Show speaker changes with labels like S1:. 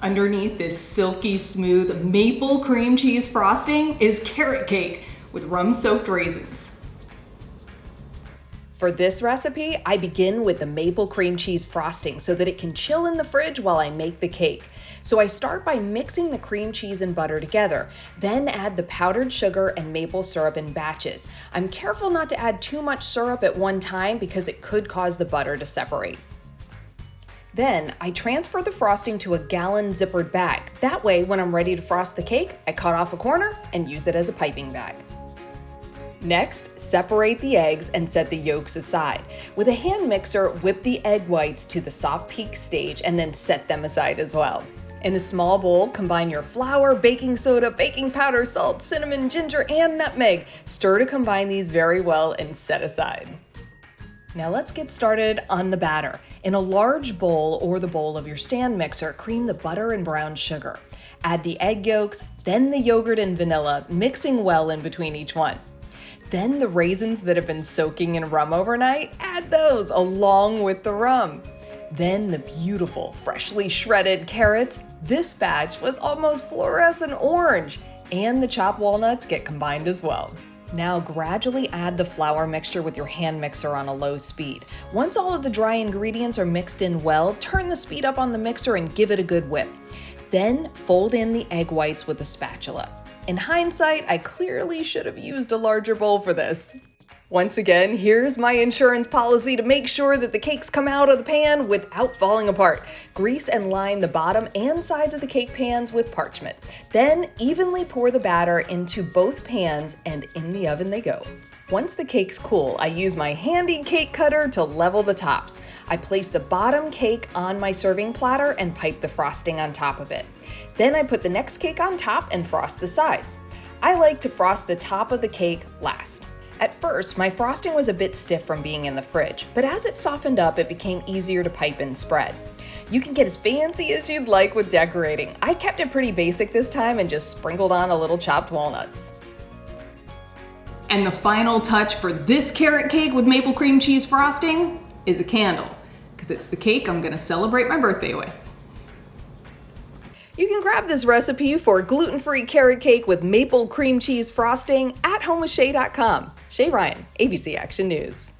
S1: Underneath this silky smooth maple cream cheese frosting is carrot cake with rum-soaked raisins.
S2: For this recipe, I begin with the maple cream cheese frosting so that it can chill in the fridge while I make the cake. So I start by mixing the cream cheese and butter together, then add the powdered sugar and maple syrup in batches. I'm careful not to add too much syrup at one time because it could cause the butter to separate. Then I transfer the frosting to a gallon zippered bag. That way, when I'm ready to frost the cake, I cut off a corner and use it as a piping bag. Next, separate the eggs and set the yolks aside. With a hand mixer, whip the egg whites to the soft peak stage and then set them aside as well. In a small bowl, combine your flour, baking soda, baking powder, salt, cinnamon, ginger, and nutmeg. Stir to combine these very well and set aside. Now let's get started on the batter. In a large bowl or the bowl of your stand mixer, cream the butter and brown sugar. Add the egg yolks, then the yogurt and vanilla, mixing well in between each one. Then the raisins that have been soaking in rum overnight, add those along with the rum. Then the beautiful, freshly shredded carrots. This batch was almost fluorescent orange, and the chopped walnuts get combined as well. Now gradually add the flour mixture with your hand mixer on a low speed. Once all of the dry ingredients are mixed in well, turn the speed up on the mixer and give it a good whip. Then fold in the egg whites with a spatula. In hindsight, I clearly should have used a larger bowl for this. Once again, here's my insurance policy to make sure that the cakes come out of the pan without falling apart. Grease and line the bottom and sides of the cake pans with parchment. Then evenly pour the batter into both pans and in the oven they go. Once the cakes cool, I use my handy cake cutter to level the tops. I place the bottom cake on my serving platter and pipe the frosting on top of it. Then I put the next cake on top and frost the sides. I like to frost the top of the cake last. At first, my frosting was a bit stiff from being in the fridge, but as it softened up, it became easier to pipe and spread. You can get as fancy as you'd like with decorating. I kept it pretty basic this time and just sprinkled on a little chopped walnuts.
S1: And the final touch for this carrot cake with maple cream cheese frosting is a candle, because it's the cake I'm gonna celebrate my birthday with.
S2: You can grab this recipe for gluten-free carrot cake with maple cream cheese frosting at homewithshay.com. Shay Ryan, ABC Action News.